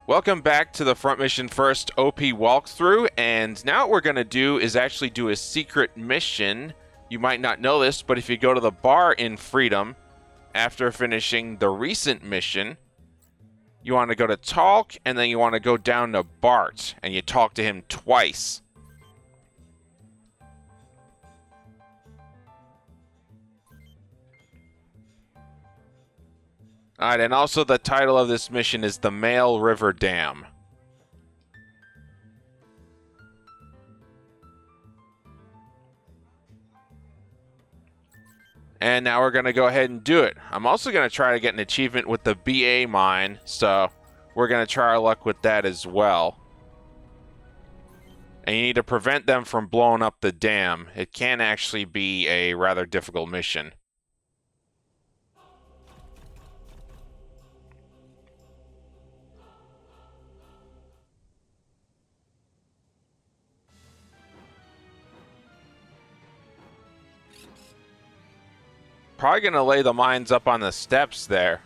Welcome back to the Front Mission First OP walkthrough, and now what we're going to do is actually do a secret mission. You might not know this, but if you go to the bar in Freedom, after finishing the recent mission, you want to go to Talk, and then you want to go down to Bart, and you talk to him twice. Alright, and also the title of this mission is the Mail River Dam. And now we're going to go ahead and do it. I'm also going to try to get an achievement with the BA mine, so we're going to try our luck with that as well. And you need to prevent them from blowing up the dam. It can actually be a rather difficult mission. Probably going to lay the mines up on the steps there.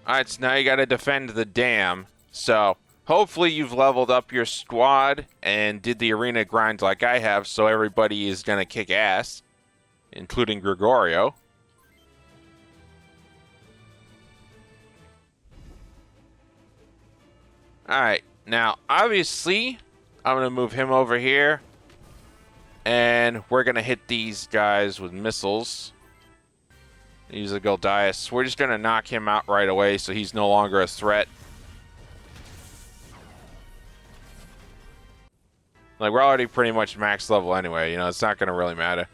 Alright, so now you got to defend the dam. So, hopefully you've leveled up your squad and did the arena grind like I have, so everybody is going to kick ass, including Gregorio. Alright, now obviously I'm going to move him over here, and we're going to hit these guys with missiles. Use the Goldias. We're just going to knock him out right away so he's no longer a threat. Like, we're already pretty much max level anyway, you know, it's not going to really matter.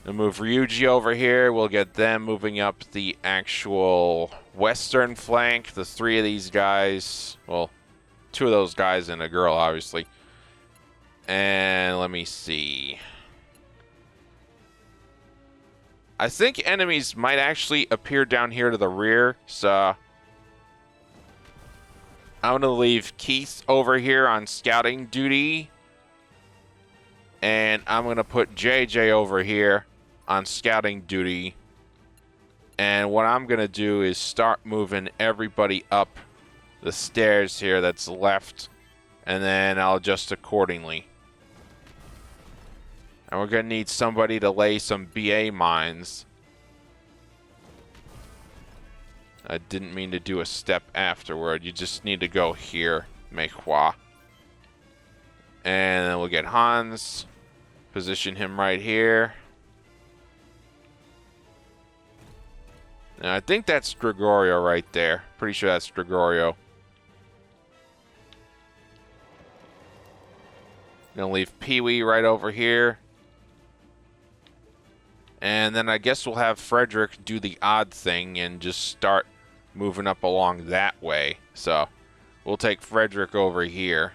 We'll move Ryuji over here. We'll get them moving up the actual western flank. The three of these guys, well, two of those guys and a girl, obviously. And let me see. I think enemies might actually appear down here to the rear, so I'm going to leave Keith over here on scouting duty. And I'm going to put JJ over here on scouting duty. And what I'm going to do is start moving everybody up the stairs here that's left. And then I'll adjust accordingly. And we're going to need somebody to lay some BA mines. I didn't mean to do a step afterward. You just need to go here. Meikhua. And then we'll get Hans. Position him right here. Now, I think that's Gregorio right there. Pretty sure that's Gregorio. Gonna leave Pee-wee right over here. And then I guess we'll have Frederick do the odd thing and just start moving up along that way. So, we'll take Frederick over here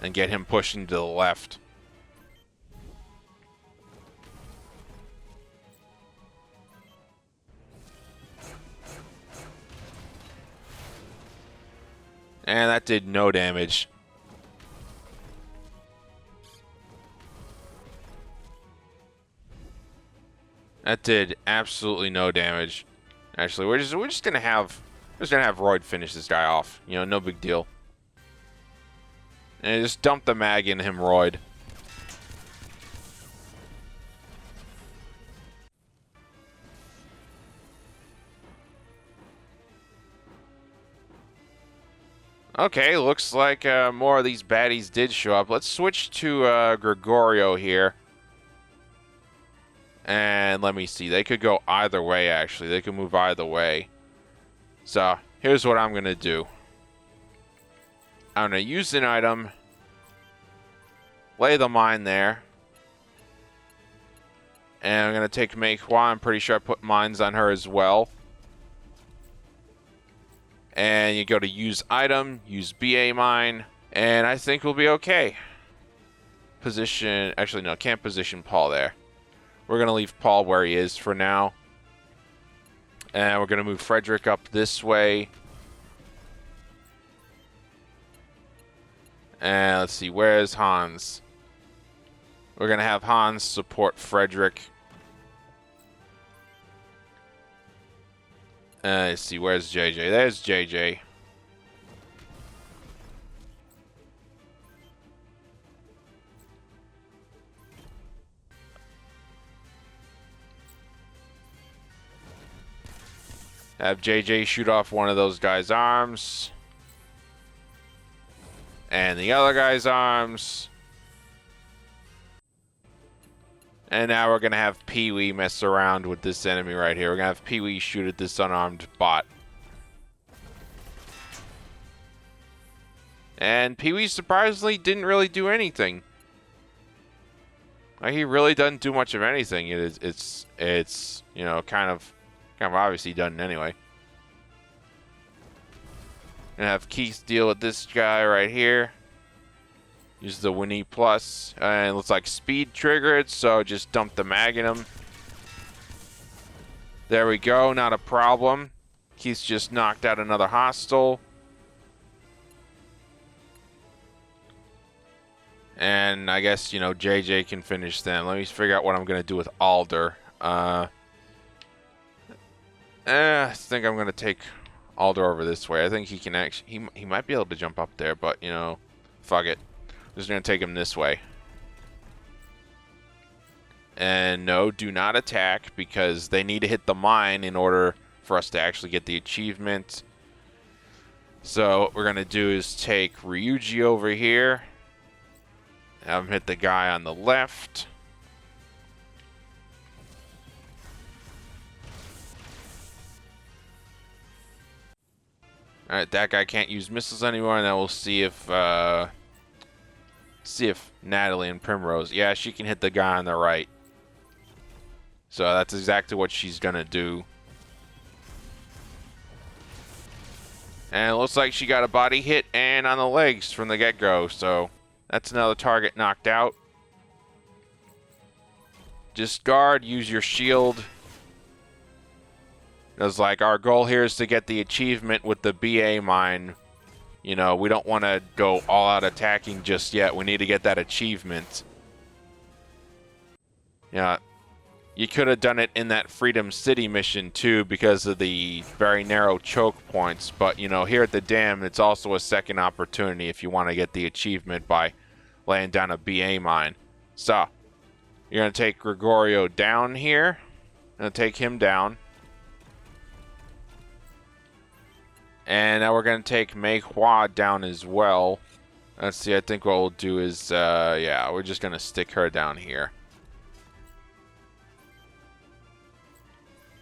and get him pushing to the left. And that did no damage. That did absolutely no damage. Actually, we're just gonna have Royd finish this guy off. You know, no big deal. And just dump the mag in him, Royd. Okay, looks like more of these baddies did show up. Let's switch to Gregorio here. And let me see. They could go either way, actually. They could move either way. So, here's what I'm going to do. I'm going to use an item. Lay the mine there. And I'm going to take Meikhua. I'm pretty sure I put mines on her as well. And you go to use item, use BA mine, and I think we'll be okay. Position, actually no, can't position Paul there. We're going to leave Paul where he is for now. And we're going to move Frederick up this way. And let's see, where's Hans? We're going to have Hans support Frederick. Let's see, where's JJ? There's JJ. Have JJ shoot off one of those guys' arms. And the other guy's arms. And now we're going to have Pee-wee mess around with this enemy right here. We're going to have Pee-wee shoot at this unarmed bot. And Pee-wee surprisingly didn't really do anything. Like, he really doesn't do much of anything. It's you know, kind of obviously done anyway. Gonna have Keith deal with this guy right here. Use the Winnie Plus. And it looks like speed triggered, so just dump the mag in him. There we go, not a problem. Keith's just knocked out another hostile. And I guess, you know, JJ can finish them. Let me figure out what I'm going to do with Alder. I think I'm going to take Alder over this way. I think he can actually... He might be able to jump up there, but, you know, fuck it. I'm just going to take him this way. And no, do not attack, because they need to hit the mine in order for us to actually get the achievement. So what we're going to do is take Ryuji over here. Have him hit the guy on the left. Alright, that guy can't use missiles anymore, and then we'll see if Natalie and Primrose, yeah, she can hit the guy on the right. So that's exactly what she's gonna do. And it looks like she got a body hit and on the legs from the get-go, so that's another target knocked out. Just guard, use your shield. It's like, our goal here is to get the achievement with the BA mine. You know, we don't want to go all out attacking just yet. We need to get that achievement. Yeah, you could have done it in that Freedom City mission too, because of the very narrow choke points. But, you know, here at the dam, it's also a second opportunity if you want to get the achievement by laying down a BA mine. So, you're going to take Gregorio down here. Going to take him down. And now we're going to take Mei Hua down as well. Let's see, I think what we'll do is, yeah, we're just going to stick her down here.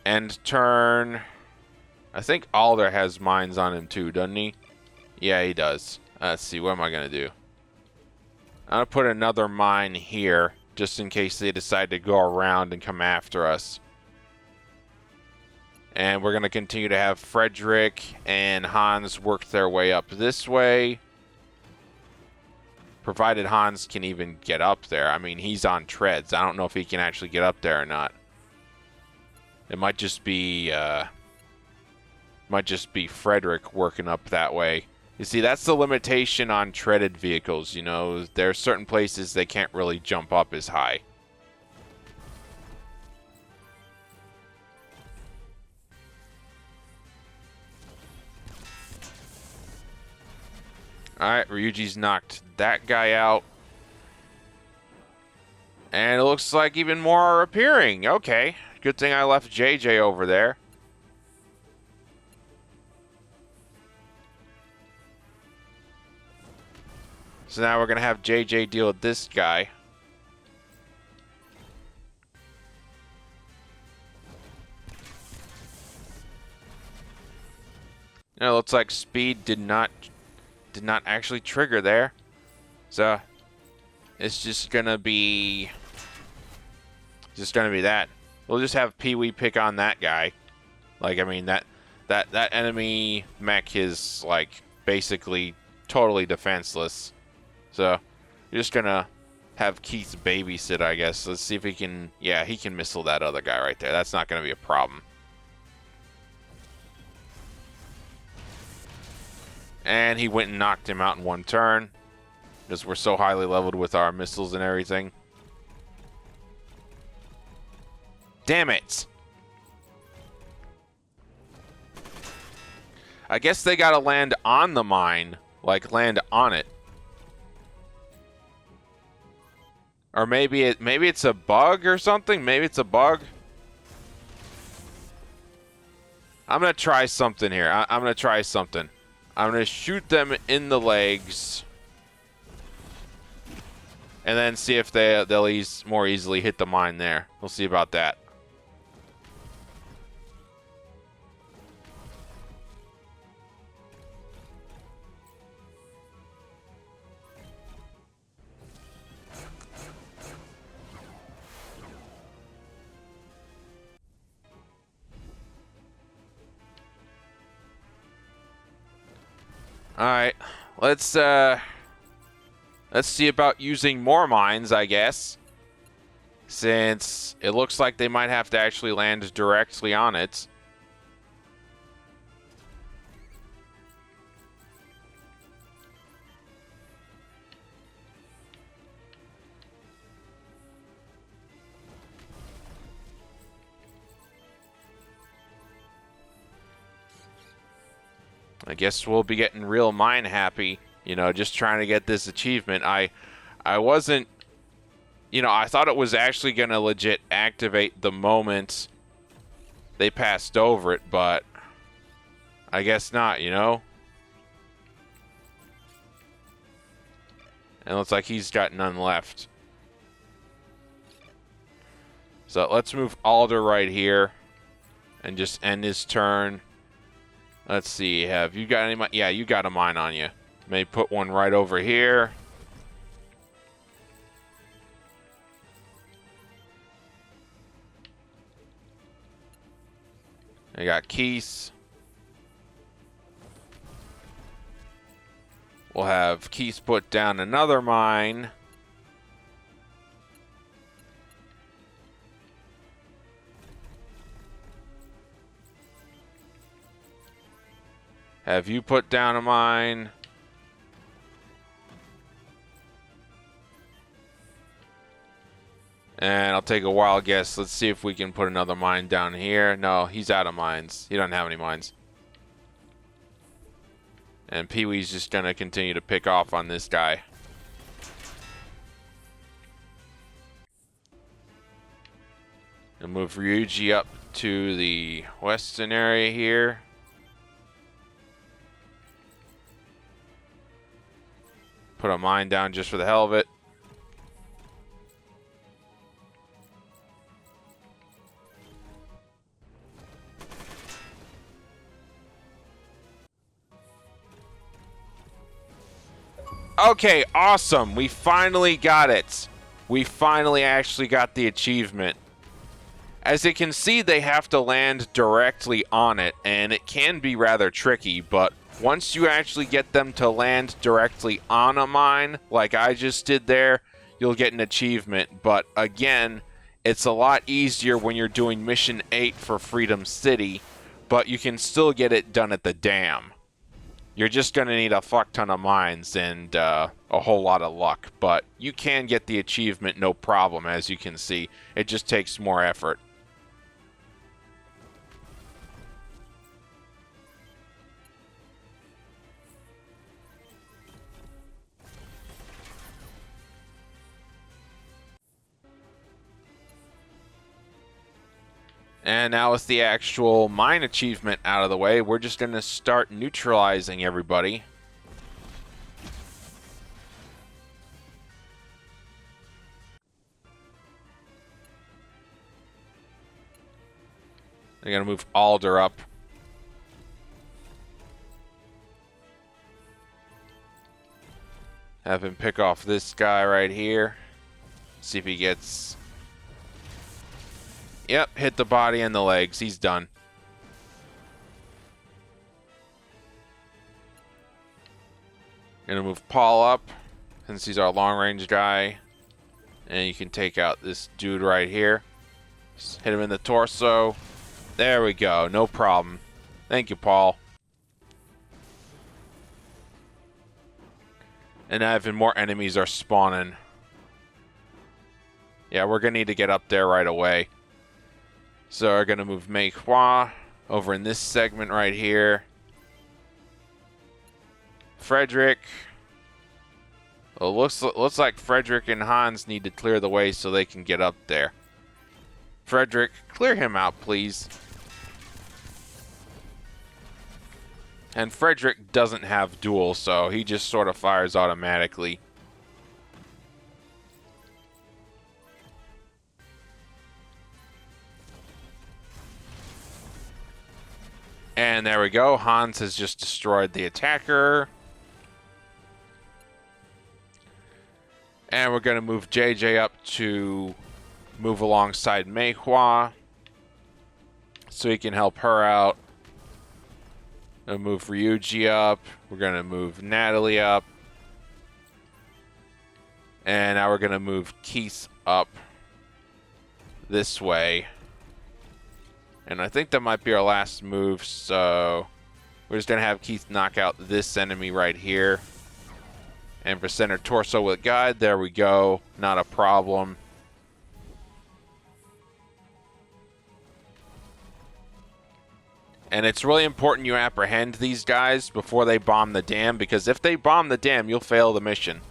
End turn. I think Alder has mines on him too, doesn't he? Yeah, he does. Let's see, what am I going to do? I'm going to put another mine here, just in case they decide to go around and come after us. And we're going to continue to have Frederick and Hans work their way up this way. Provided Hans can even get up there. I mean, he's on treads. I don't know if he can actually get up there or not. It might just be Frederick working up that way. You see, that's the limitation on treaded vehicles, you know. There are certain places they can't really jump up as high. Alright, Ryuji's knocked that guy out. And it looks like even more are appearing. Okay, good thing I left JJ over there. So now we're going to have JJ deal with this guy. It looks like speed did not actually trigger there. So it's just gonna be that. We'll just have Pee-wee pick on that guy. Like, I mean, that enemy mech is like basically totally defenseless. So you're just gonna have Keith babysit, I guess. Let's see if he can, yeah, he can missile that other guy right there. That's not gonna be a problem. And he went and knocked him out in one turn. because we're so highly leveled with our missiles and everything. Damn it! I guess they gotta land on the mine, like land on it. Or maybe it's a bug or something. Maybe it's a bug. I'm gonna try something here. I'm gonna try something. I'm gonna shoot them in the legs, and then see if they'll more easily hit the mine there. We'll see about that. All right, let's see about using more mines, I guess, since it looks like they might have to actually land directly on it. I guess we'll be getting real mine happy, you know, just trying to get this achievement. I wasn't, you know, I thought it was actually going to legit activate the moment they passed over it, but I guess not, you know? And it looks like he's got none left. So let's move Alder right here and just end his turn. Let's see, have you got any mine? Yeah, you got a mine on you. May put one right over here. I got Keith. We'll have Keith put down another mine. Have you put down a mine? And I'll take a wild guess. Let's see if we can put another mine down here. No, he's out of mines. He doesn't have any mines. And Pee-wee's just going to continue to pick off on this guy. And move Ryuji up to the western area here. Put a mine down just for the hell of it. Okay, awesome. We finally got it. We finally actually got the achievement. As you can see, they have to land directly on it, and it can be rather tricky, but once you actually get them to land directly on a mine, like I just did there, you'll get an achievement. But again, it's a lot easier when you're doing Mission 8 for Freedom City, but you can still get it done at the dam. You're just going to need a fuck ton of mines and a whole lot of luck, but you can get the achievement no problem, as you can see. It just takes more effort. And now with the actual mine achievement out of the way, we're just going to start neutralizing everybody. I'm going to move Alder up. Have him pick off this guy right here. See if he gets... Yep, hit the body and the legs. He's done. Gonna move Paul up, since he's our long-range guy. And you can take out this dude right here. Just hit him in the torso. There we go. No problem. Thank you, Paul. And even more enemies are spawning. Yeah, we're going to need to get up there right away. So we're going to move Mei Hua over in this segment right here. Frederick. Well, looks like Frederick and Hans need to clear the way so they can get up there. Frederick, clear him out, please. And Frederick doesn't have duel, so he just sort of fires automatically. And there we go. Hans has just destroyed the attacker. And we're going to move JJ up to move alongside Mei Hua so he can help her out. We'll move Ryuji up. We're going to move Natalie up. And now we're going to move Keith up this way. And I think that might be our last move, so we're just going to have Keith knock out this enemy right here. And for center torso with guide, there we go. Not a problem. And it's really important you apprehend these guys before they bomb the dam, because if they bomb the dam, you'll fail the mission.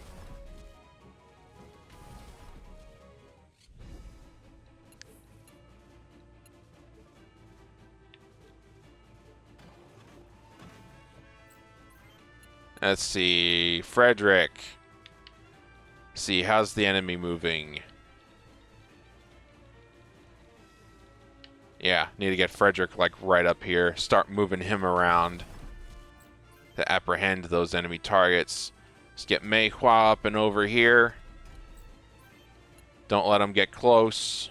Let's see, Frederick. See, how's the enemy moving? Yeah, need to get Frederick like right up here. Start moving him around to apprehend those enemy targets. Let's get Mei Hua up and over here. Don't let him get close.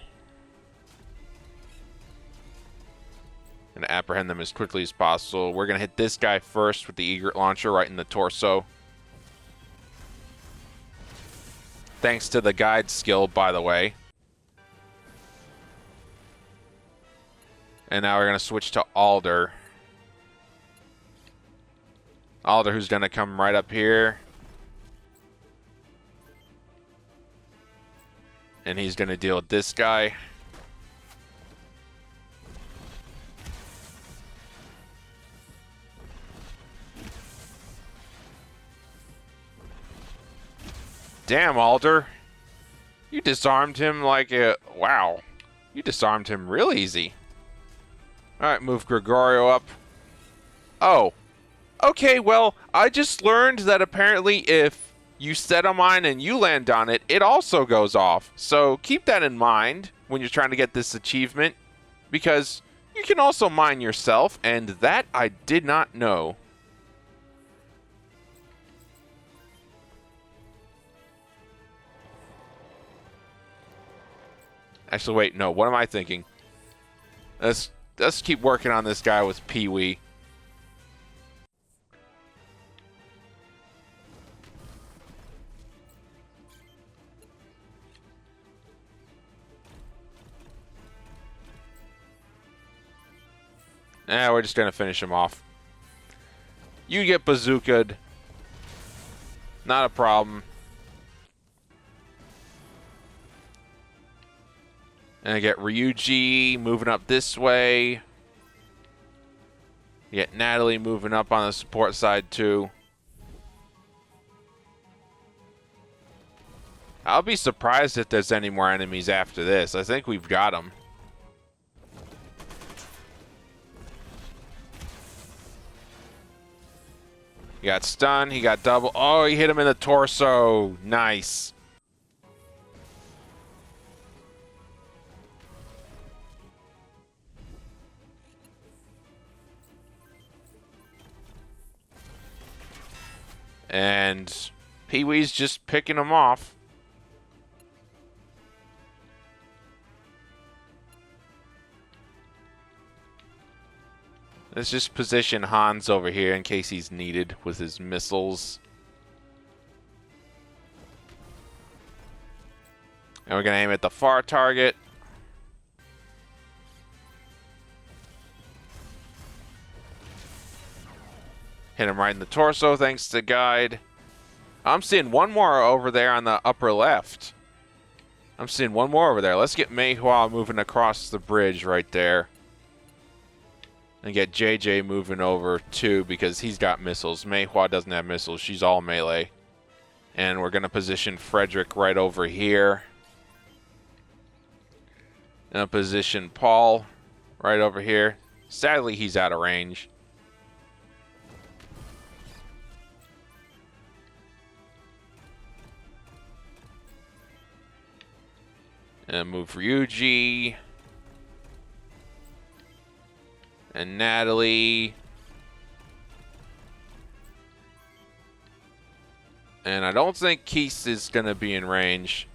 Gonna apprehend them as quickly as possible. We're gonna hit this guy first with the egret launcher right in the torso. Thanks to the guide skill, by the way. And now we're gonna switch to Alder. Alder, who's gonna come right up here. And he's gonna deal with this guy. Damn, Alder. You disarmed him like a... Wow. You disarmed him real easy. Alright, move Gregorio up. Oh. Okay, well, I just learned that apparently if you set a mine and you land on it, it also goes off. So keep that in mind when you're trying to get this achievement, because you can also mine yourself, and that I did not know. Actually, wait, no, what am I thinking? Let's keep working on this guy with Pee-wee. We're just gonna finish him off. You get bazookaed. Not a problem. And I get Ryuji moving up this way. You get Natalie moving up on the support side too. I'll be surprised if there's any more enemies after this. I think we've got them. He got stunned. He got double. Oh, he hit him in the torso. Nice. And Pee-wee's just picking him off. Let's just position Hans over here in case he's needed with his missiles. And we're going to aim at the far target. Hit him right in the torso thanks to guide. I'm seeing one more over there on the upper left. I'm seeing one more over there. Let's get Mei Hua moving across the bridge right there. And get JJ moving over too, because he's got missiles. Mei Hua doesn't have missiles. She's all melee. And we're going to position Frederick right over here. And position Paul right over here. Sadly, he's out of range. And move Ryuji. And Natalie. And I don't think Keith is going to be in range.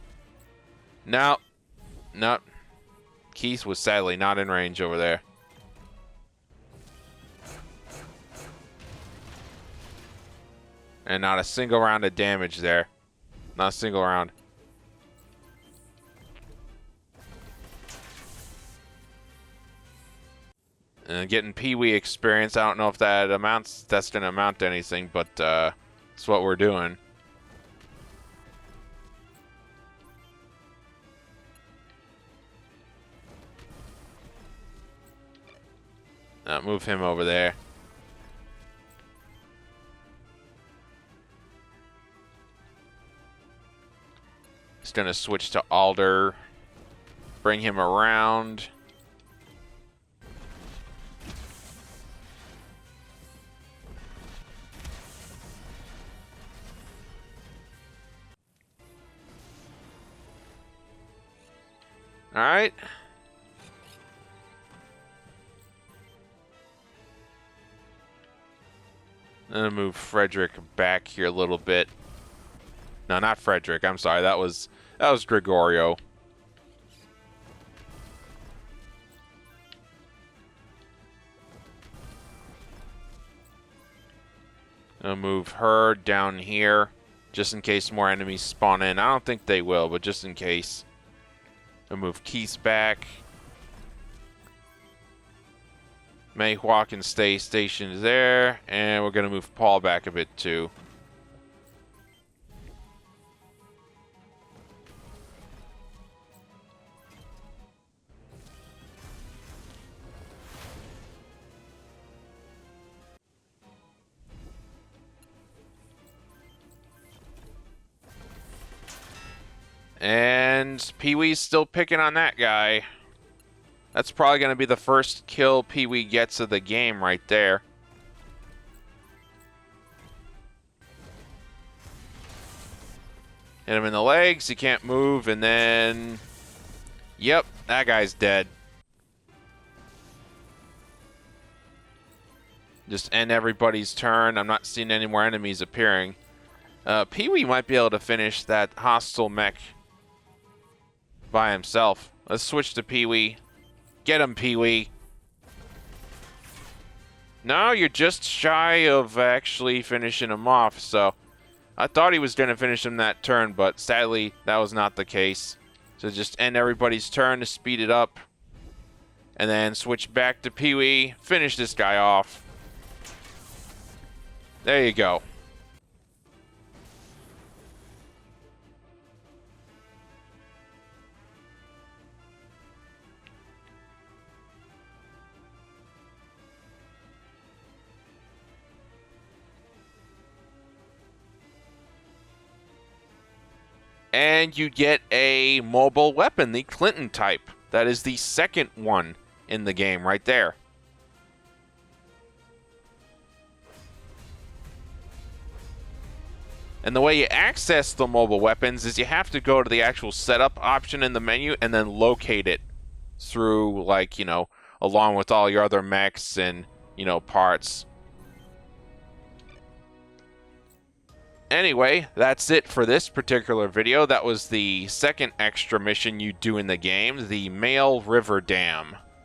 No. No. Keith was sadly not in range over there. And not a single round of damage there. Not a single round. And getting Pee-wee experience. I don't know if that's going to amount to anything, but it's what we're doing. Move him over there. Just gonna switch to Alder. Bring him around. All right. I'm gonna move Frederick back here a little bit. No, not Frederick. I'm sorry. That was Gregorio. I'll move her down here just in case more enemies spawn in. I don't think they will, but just in case. I'll move Keith back. Mei Hua can stay stationed there, and we're going to move Paul back a bit too. And Pee-wee's still picking on that guy. That's probably going to be the first kill Pee-wee gets of the game right there. Hit him in the legs. He can't move. And then... Yep, that guy's dead. Just end everybody's turn. I'm not seeing any more enemies appearing. Pee-wee might be able to finish that hostile mech by himself. Let's switch to Pee-wee. Get him, Pee-wee. No, you're just shy of actually finishing him off, so I thought he was going to finish him that turn, but sadly, that was not the case. So just end everybody's turn to speed it up, and then switch back to Pee-wee, finish this guy off. There you go. And you get a mobile weapon, the Clinton type. That is the second one in the game right there. And the way you access the mobile weapons is you have to go to the actual setup option in the menu and then locate it through, like, you know, along with all your other mechs and, you know, parts. Anyway, that's it for this particular video. That was the second extra mission you do in the game, the Male River Dam.